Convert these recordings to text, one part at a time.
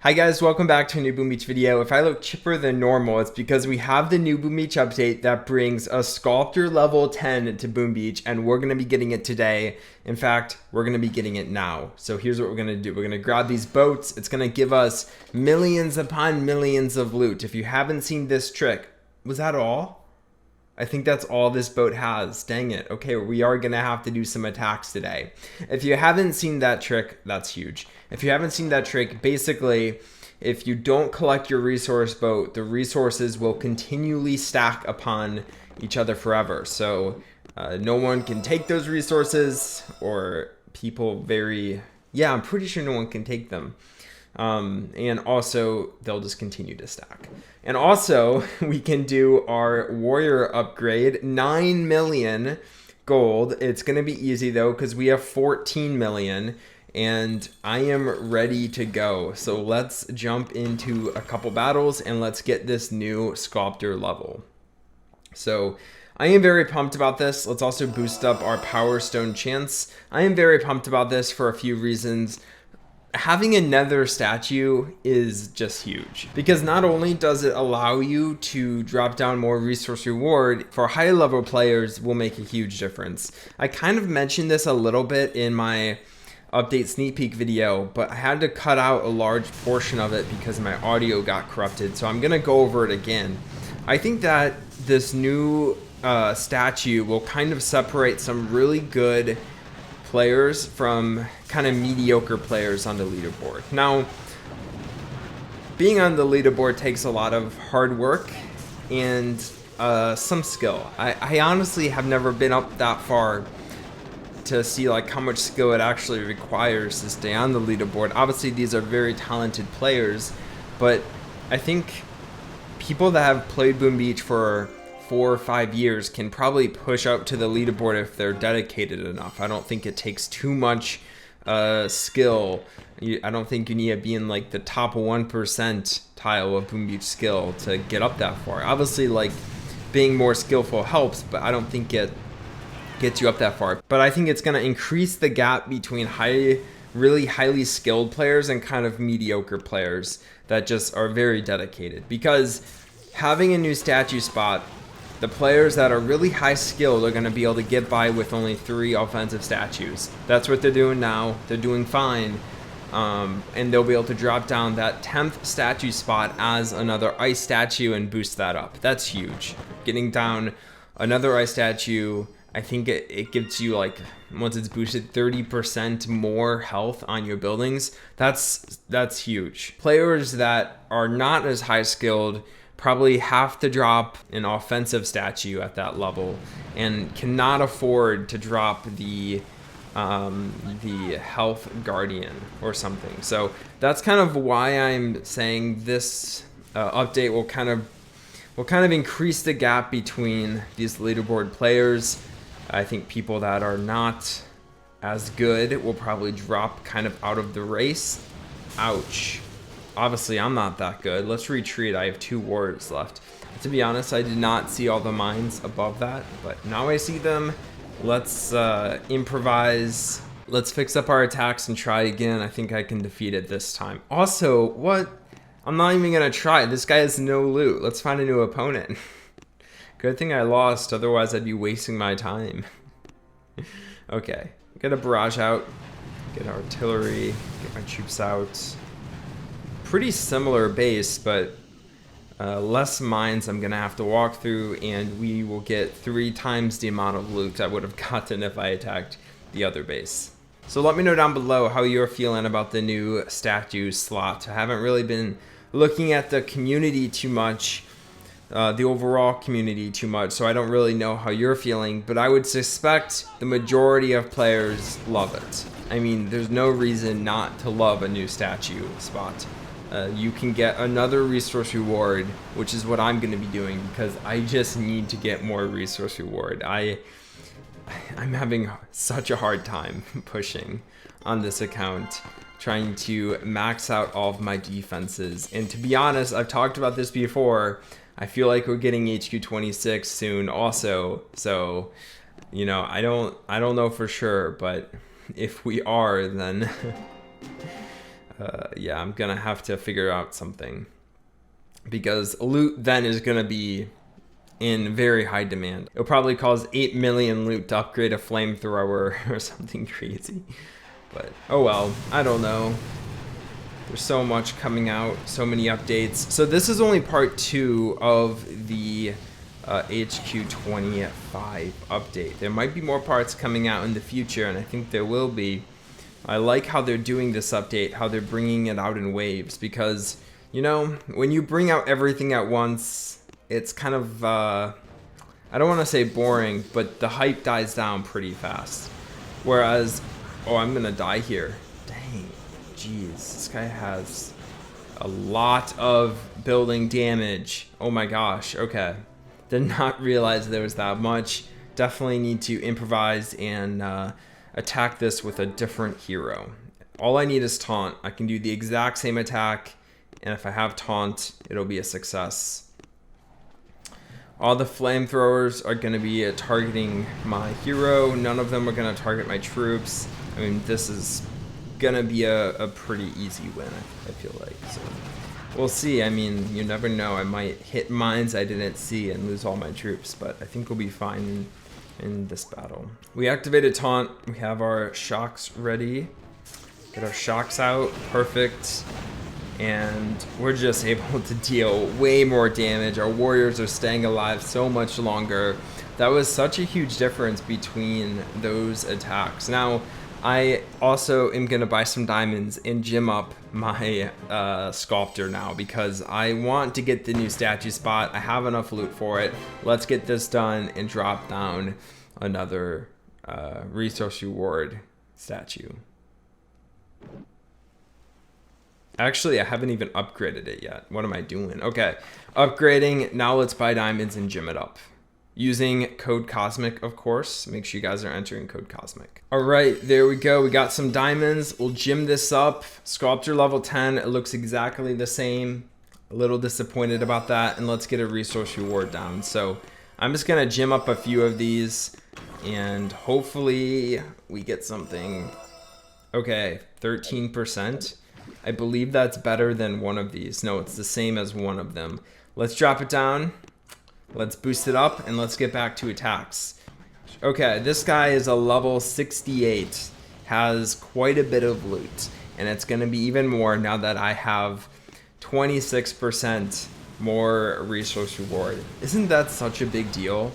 Hi guys, welcome back to a new Boom Beach video. If I look chipper than normal, it's because we have the new Boom Beach update that brings a Sculptor level 10 to Boom Beach, and we're going to be getting it today. In fact, we're going to be getting it now. So here's what we're going to do. We're going to grab these boats. It's going to give us millions upon millions of loot. If you haven't seen this trick, was that all? I think that's all this boat has. Dang it. Okay, we are going to have to do some attacks today. If you haven't seen that trick, that's huge. If you haven't seen that trick, basically, if you don't collect your resource boat, the resources will continually stack upon each other forever. So no one can take those resources, or people I'm pretty sure no one can take them. And also they'll just continue to stack. And also we can do our warrior upgrade, 9 million gold. It's going to be easy though, because we have 14 million and I am ready to go. So let's jump into a couple battles and let's get this new Sculptor level. So I am very pumped about this. Let's also boost up our Power Stone chance. I am very pumped about this for a few reasons. Having a nether statue is just huge, because not only does it allow you to drop down more resource reward, for high level players will make a huge difference. I kind of mentioned this a little bit in my update sneak peek video, but I had to cut out a large portion of it because my audio got corrupted, so I'm gonna go over it again. I think that this new statue will kind of separate some really good players from kind of mediocre players on the leaderboard. Now, being on the leaderboard takes a lot of hard work and some skill. I honestly have never been up that far to see like how much skill it actually requires to stay on the leaderboard. Obviously these are very talented players, but I think people that have played Boom Beach for 4 or 5 years can probably push up to the leaderboard if they're dedicated enough. I don't think it takes too much skill. I don't think you need to be in like the top 1% tile of Boom Beach skill to get up that far. Obviously, like, being more skillful helps, but I don't think it gets you up that far. But I think it's going to increase the gap between really highly skilled players and kind of mediocre players that just are very dedicated. Because having a new statue spot, the players that are really high skilled are going to be able to get by with only 3 offensive statues. That's what they're doing now. They're doing fine. And they'll be able to drop down that 10th statue spot as another ice statue and boost that up. That's huge. Getting down another ice statue, I think it gives you, like, once it's boosted, 30% more health on your buildings. That's huge. Players that are not as high skilled probably have to drop an offensive statue at that level and cannot afford to drop the health guardian or something. So that's kind of why I'm saying this update will kind of increase the gap between these leaderboard players. I think people that are not as good will probably drop kind of out of the race. Ouch. Obviously, I'm not that good. Let's retreat. I have 2 warriors left. To be honest, I did not see all the mines above that, but now I see them. Let's improvise. Let's fix up our attacks and try again. I think I can defeat it this time. Also, what? I'm not even going to try. This guy has no loot. Let's find a new opponent. Good thing I lost, otherwise I'd be wasting my time. Okay, get a barrage out, get artillery, get my troops out. Pretty similar base, but less mines I'm gonna have to walk through, and we will get 3 times the amount of loot I would have gotten if I attacked the other base. So let me know down below how you're feeling about the new statue slot. I haven't really been looking at the community too much, the overall community too much, so I don't really know how you're feeling, but I would suspect the majority of players love it. I mean, there's no reason not to love a new statue spot. You can get another resource reward, which is what I'm going to be doing because I just need to get more resource reward. I'm having such a hard time pushing on this account, trying to max out all of my defenses. And to be honest, I've talked about this before. I feel like we're getting HQ 26 soon also. So, you know, I don't know for sure, but if we are, then Yeah, I'm gonna have to figure out something, because loot then is gonna be in very high demand. It'll probably cost 8 million loot to upgrade a flamethrower or something crazy. But oh well, I don't know. There's so much coming out, so many updates. So this is only part 2 of the HQ25 update. There might be more parts coming out in the future, and I think there will be. I like how they're doing this update, how they're bringing it out in waves, because, you know, when you bring out everything at once, it's kind of, I don't want to say boring, but the hype dies down pretty fast. Whereas, oh, I'm going to die here. Dang, jeez, this guy has a lot of building damage. Oh my gosh, okay. Did not realize there was that much. Definitely need to improvise and attack this with a different hero. All I need is taunt. I can do the exact same attack, and if I have taunt, it'll be a success. All the flamethrowers are going to be targeting my hero. None of them are going to target my troops. I mean, this is going to be a pretty easy win, I feel like. So we'll see. I mean, you never know. I might hit mines I didn't see and lose all my troops, but I think we'll be fine in this battle. We activated taunt. We have our shocks ready. Get our shocks out. Perfect. And we're just able to deal way more damage. Our warriors are staying alive so much longer. That was such a huge difference between those attacks. Now, I also am going to buy some diamonds and gym up my Sculptor now, because I want to get the new statue spot. I have enough loot for it. Let's get this done and drop down another resource reward statue. Actually, I haven't even upgraded it yet. What am I doing? Okay, upgrading. Now let's buy diamonds and gym it up. Using code COSMIC, of course. Make sure you guys are entering code COSMIC. All right, there we go. We got some diamonds. We'll gym this up. Sculptor level 10. It looks exactly the same. A little disappointed about that. And let's get a resource reward down. So I'm just going to gym up a few of these, and hopefully we get something. Okay, 13%. I believe that's better than one of these. No, it's the same as one of them. Let's drop it down. Let's boost it up, and let's get back to attacks. Okay, this guy is a level 68. Has quite a bit of loot. And it's going to be even more now that I have 26% more resource reward. Isn't that such a big deal?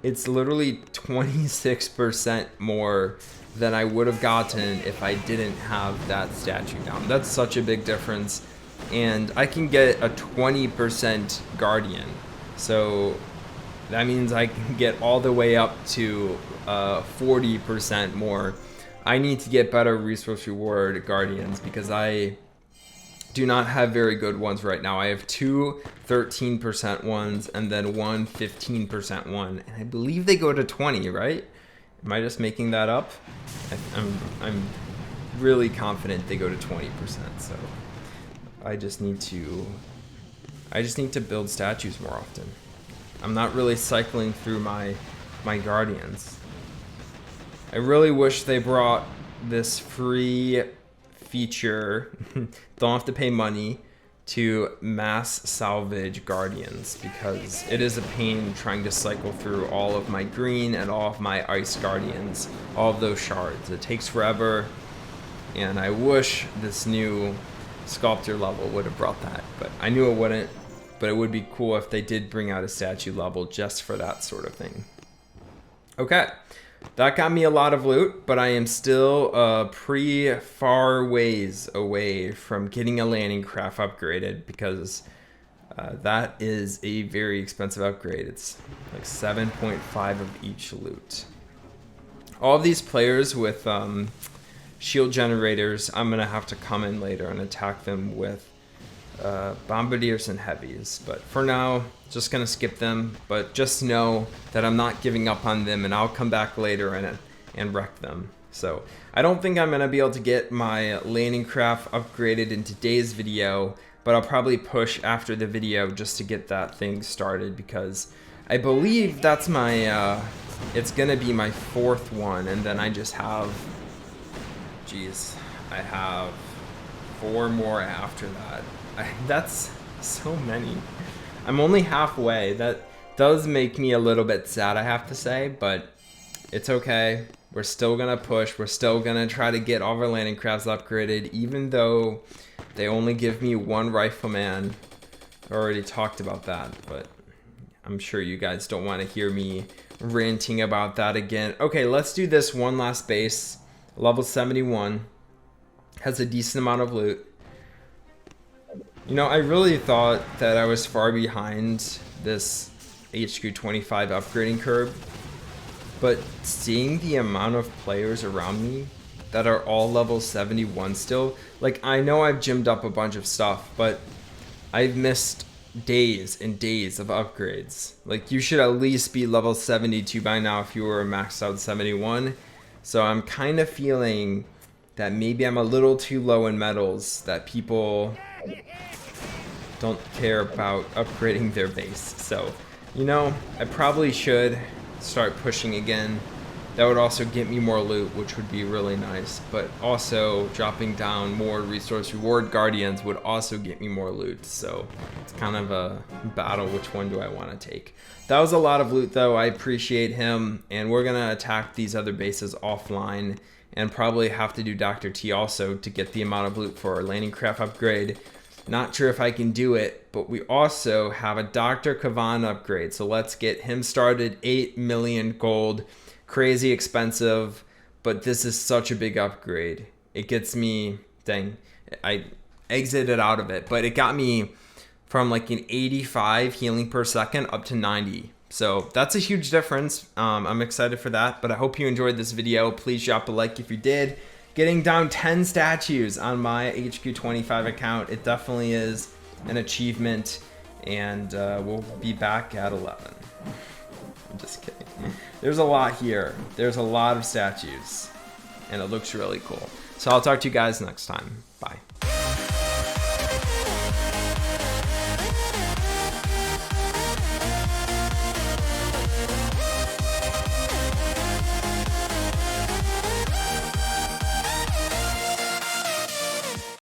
It's literally 26% more than I would have gotten if I didn't have that statue down. That's such a big difference. And I can get a 20% guardian. So that means I can get all the way up to 40% more. I need to get better resource reward guardians, because I do not have very good ones right now. I have 2 13% ones and then 1 15% one. And I believe they go to 20, right? Am I just making that up? I'm really confident they go to 20%. So I just need to build statues more often. I'm not really cycling through my guardians. I really wish they brought this free feature, don't have to pay money, to mass salvage guardians, because it is a pain trying to cycle through all of my green and all of my ice guardians, all of those shards. It takes forever, and I wish this new Sculptor level would have brought that, but I knew it wouldn't. But it would be cool if they did bring out a statue level just for that sort of thing. Okay, that got me a lot of loot, but I am still pretty far ways away from getting a landing craft upgraded, because that is a very expensive upgrade. It's like 7.5 of each loot. All of these players with shield generators, I'm gonna have to come in later and attack them with bombardiers and heavies, but for now just gonna skip them. But just know that I'm not giving up on them, and I'll come back later and wreck them. So I don't think I'm gonna be able to get my landing craft upgraded in today's video, but I'll probably push after the video just to get that thing started, because I believe that's my it's gonna be my 4th one, and then I just have, geez, I have 4 more after that. That's so many. I'm only halfway. That does make me a little bit sad, I have to say, but it's okay. We're still gonna push. We're still gonna try to get all of our landing crafts upgraded, even though they only give me 1 rifleman. I already talked about that, but I'm sure you guys don't want to hear me ranting about that again. Okay, let's do this one last base. Level 71. Has a decent amount of loot. You know, I really thought that I was far behind this HQ 25 upgrading curve, but seeing the amount of players around me that are all level 71 still, like, I know I've gymmed up a bunch of stuff, but I've missed days and days of upgrades. Like, you should at least be level 72 by now if you were maxed out 71. So I'm kind of feeling that maybe I'm a little too low in medals, that people don't care about upgrading their base. So, you know, I probably should start pushing again. That would also get me more loot, which would be really nice. But also dropping down more resource reward guardians would also get me more loot. So it's kind of a battle. Which one do I want to take? That was a lot of loot though. I appreciate him. And we're going to attack these other bases offline and probably have to do Dr. T also to get the amount of loot for our landing craft upgrade. Not sure if I can do it, but we also have a Dr. Kaivan upgrade. So let's get him started. 8 million gold. Crazy expensive, but this is such a big upgrade. It gets me, dang, I exited out of it, but it got me from like an 85 healing per second up to 90. So that's a huge difference. I'm excited for that, but I hope you enjoyed this video. Please drop a like if you did. Getting down 10 statues on my HQ 25 account, it definitely is an achievement, and we'll be back at 11. I'm just kidding. There's a lot here. There's a lot of statues, and it looks really cool. So I'll talk to you guys next time. Bye.